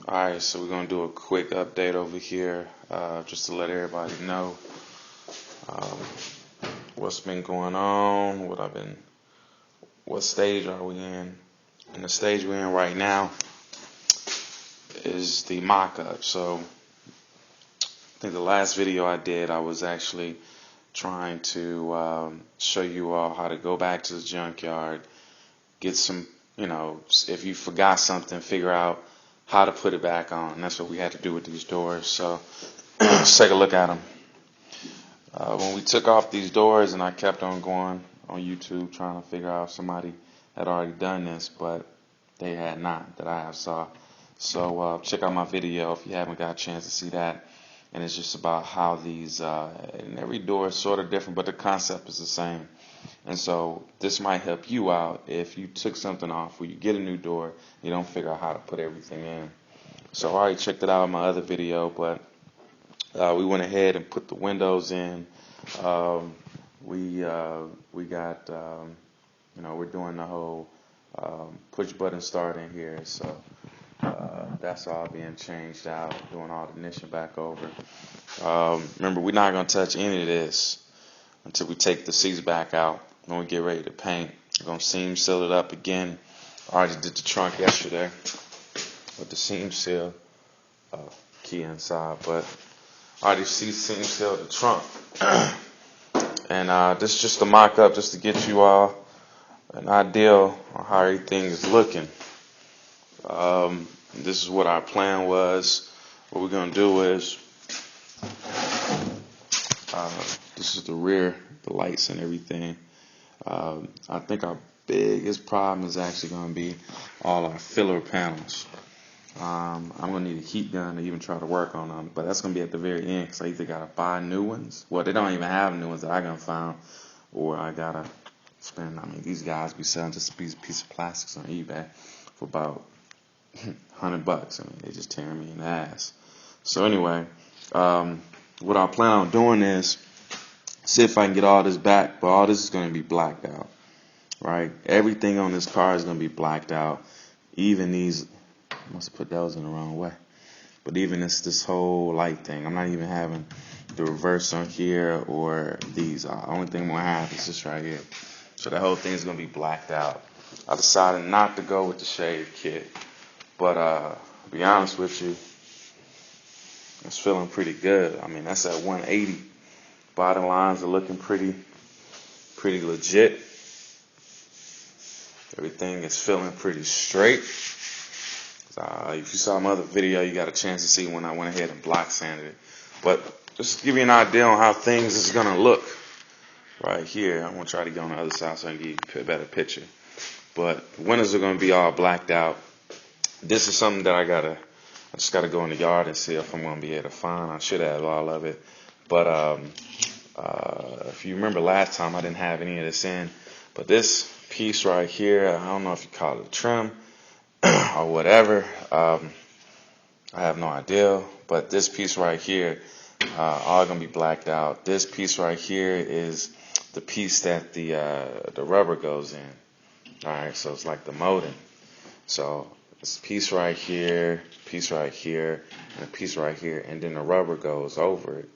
Alright, so we're going to do a quick update over here, just to let everybody know um, what's been going on, what stage are we in. And the stage we're in right now is the mock-up. So I think the last video I did, I was actually trying to show you all how to go back to the junkyard, get some, if you forgot something, figure out how to put it back on. And that's what we had to do with these doors. So let's take a look at them. When we took off these doors, and I kept on going on YouTube trying to figure out if somebody had already done this, but they had not that I have saw. So check out my video if you haven't got a chance to see that. And it's just about how these, and every door is sort of different, but the concept is the same. And so this might help you out if you took something off or you get a new door, you don't figure out how to put everything in. So I already checked it out in my other video, but we went ahead and put the windows in. We got, we're doing the whole push button start in here. So that's all being changed out, doing all the ignition back over. Remember, we're not going to touch any of this until we take the seats back out. When we get ready to paint, we're going to seam seal it up again. I already did the trunk yesterday with the seam seal key inside, but I already seam sealed the trunk. And this is just a mock-up just to get you all an idea on how everything is looking. This is what our plan was. What we're going to do is, this is the rear, the lights and everything. I think our biggest problem is actually going to be all our filler panels. I'm going to need a heat gun to even try to work on them, but that's going to be at the very end because I either got to buy new ones. Well, they don't even have new ones that I got found, or I got to spend, these guys be selling just a piece of plastics on eBay for about $100. They just tearing me in the ass. So anyway, what I plan on doing is see if I can get all this back, but all this is going to be blacked out, right? Everything on this car is going to be blacked out. Even these, I must have put those in the wrong way, but even this whole light thing, I'm not even having the reverse on here or these. The only thing I'm going to have is this right here. So the whole thing is going to be blacked out. I decided not to go with the shave kit, but to be honest with you, it's feeling pretty good. That's at 180. Bottom lines are looking pretty legit. Everything is feeling pretty straight. If you saw my other video, you got a chance to see when I went ahead and block sanded it. But just to give you an idea on how things is going to look right here. I'm going to try to go on the other side so I can give you a better picture. But the windows are going to be all blacked out. This is something that I just got to go in the yard and see if I'm going to be able to find. I should have all of it. But if you remember last time, I didn't have any of this in. But this piece right here, I don't know if you call it trim or whatever. I have no idea. But this piece right here, all going to be blacked out. This piece right here is the piece that the rubber goes in. All right, so it's like the molding. So this piece right here, and a piece right here, and then the rubber goes over it.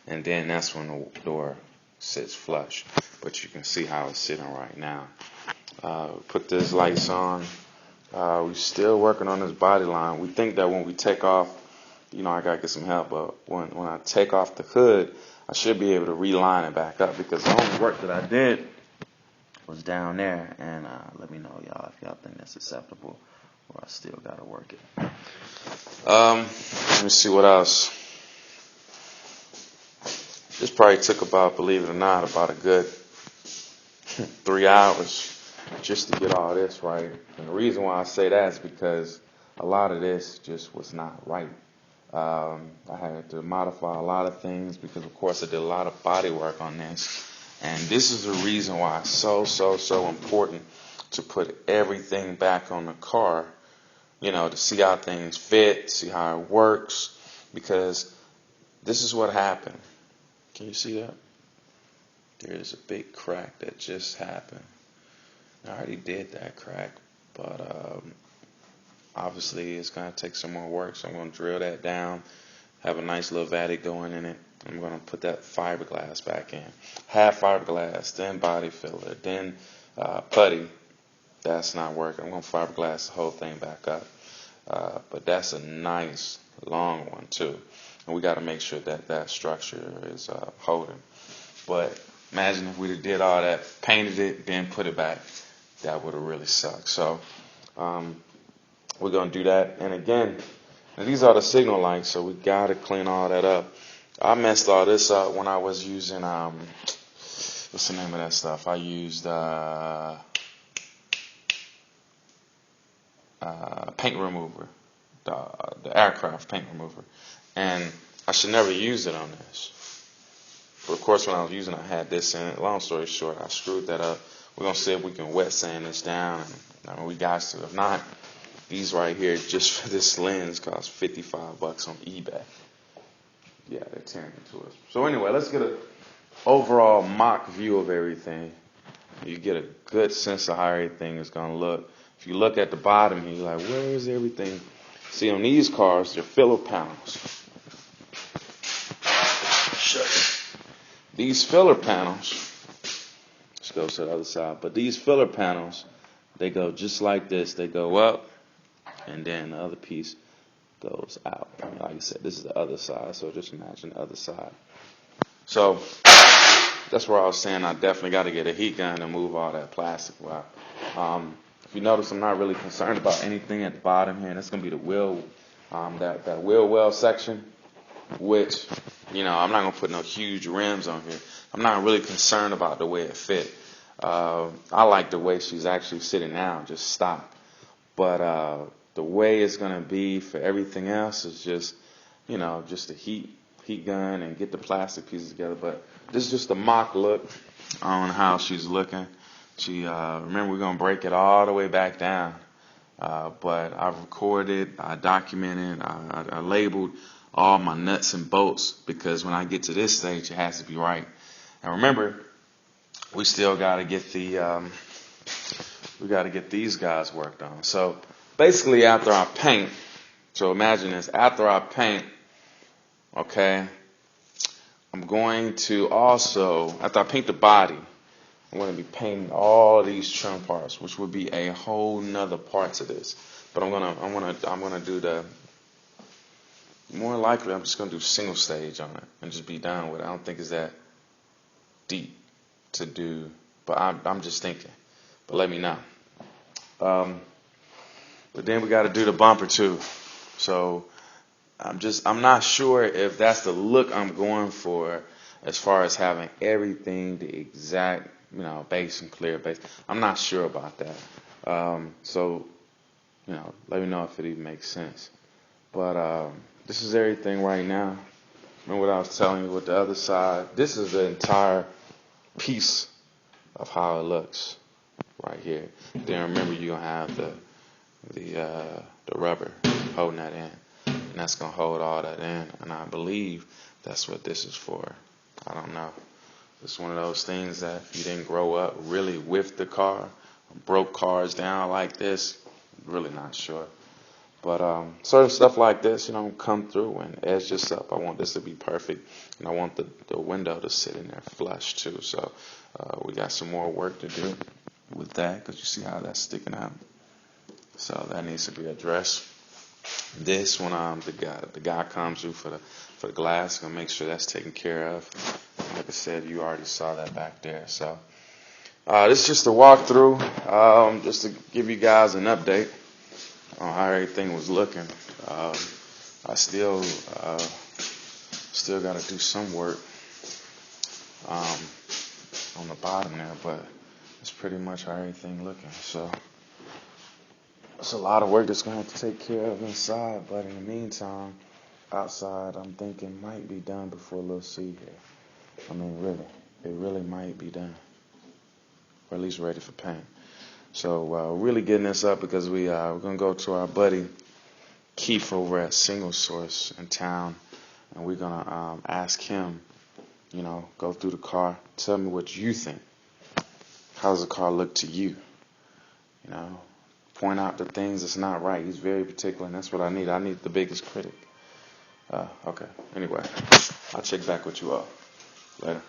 And then that's when the door sits flush. But you can see how it's sitting right now. Put these lights on. We're still working on this body line. We think that when we take off, I got to get some help. But when I take off the hood, I should be able to reline it back up. Because the only work that I did was down there. And let me know, y'all, if y'all think that's acceptable. Or I still got to work it. Let me see what else. This probably took about, believe it or not, about a good 3 hours just to get all this right. And the reason why I say that is because a lot of this just was not right. I had to modify a lot of things because, of course, I did a lot of body work on this. And this is the reason why it's so important to put everything back on the car, to see how things fit, see how it works, because this is what happened. Can you see that? There is a big crack that just happened. I already did that crack, but Obviously, it's going to take some more work, so I'm going to drill that down, have a nice little vati going in it. I'm going to put that fiberglass back in. Half fiberglass, then body filler, then putty. That's not working. I'm going to fiberglass the whole thing back up. But that's a nice long one too. And we got to make sure that that structure is holding. But imagine if we did all that, painted it, then put it back. That would have really sucked. So we're going to do that. And again, now these are the signal lights, so we got to clean all that up. I messed all this up when I was using, what's the name of that stuff? I used paint remover, the aircraft paint remover. And I should never use it on this. But of course, when I was using it, I had this in it. Long story short, I screwed that up. We're going to see if we can wet sand this down. And, I mean, we got to. If not, these right here, just for this lens, cost $55 on eBay. Yeah, they're tearing into us. So anyway, let's get an overall mock view of everything. You get a good sense of how everything is going to look. If you look at the bottom here, you're like, where is everything? See, on these cars, they're filler panels. These filler panels, let's go to the other side, but these filler panels, they go just like this. They go up, and then the other piece goes out. I mean, like I said, this is the other side, so just imagine the other side. So that's where I was saying I definitely got to get a heat gun to move all that plastic out. If you notice, I'm not really concerned about anything at the bottom here. That's going to be the wheel, that wheel well section, which, you know, I'm not going to put no huge rims on here. I'm not really concerned about the way it fit. I like the way she's actually sitting down, just stock. But the way it's going to be for everything else is just, you know, just a heat gun and get the plastic pieces together. But this is just a mock look on how she's looking. She remember, we're going to break it all the way back down. But I've recorded, I documented, I labeled all my nuts and bolts, because when I get to this stage, it has to be right. And remember, we still got to get these guys worked on. So basically, after I paint, so imagine this, after I paint, okay, I'm going to also, after I paint the body, I'm going to be painting all these trim parts, which would be a whole nother part to this. But I'm gonna do the, more likely I'm just gonna do single stage on it and just be done with it. I don't think it's that deep to do, but I'm just thinking. But let me know. But then we got to do the bumper too. So I'm not sure if that's the look I'm going for, as far as having everything the exact, you know, base and clear base. I'm not sure about that. So, you know, let me know if it even makes sense. But this is everything right now. Remember what I was telling you with the other side? This is the entire piece of how it looks right here. Then remember, you're gonna have the rubber holding that in, and that's gonna hold all that in. And I believe that's what this is for. I don't know. It's one of those things that if you didn't grow up really with the car, broke cars down like this, really not sure. But certain stuff like this, you know, come through and edge this up. I want this to be perfect, and I want the window to sit in there flush too. So we got some more work to do with that, because you see how that's sticking out. So that needs to be addressed. This, when the guy comes through for the glass, gonna make sure that's taken care of. Like I said, you already saw that back there. So this is just a walkthrough, just to give you guys an update on how everything was looking. I still got to do some work on the bottom there, but it's pretty much how everything looking. So it's a lot of work that's going to have to take care of inside, but in the meantime, outside, I'm thinking might be done before we'll see here. I mean, really, it really might be done, or at least ready for paint. So really getting this up because we're going to go to our buddy Keith over at Single Source in town, and we're going to ask him, you know, go through the car, tell me what you think. How does the car look to you? You know, point out the things that's not right. He's very particular, and that's what I need. I need the biggest critic. Okay. Anyway, I'll check back with you all later.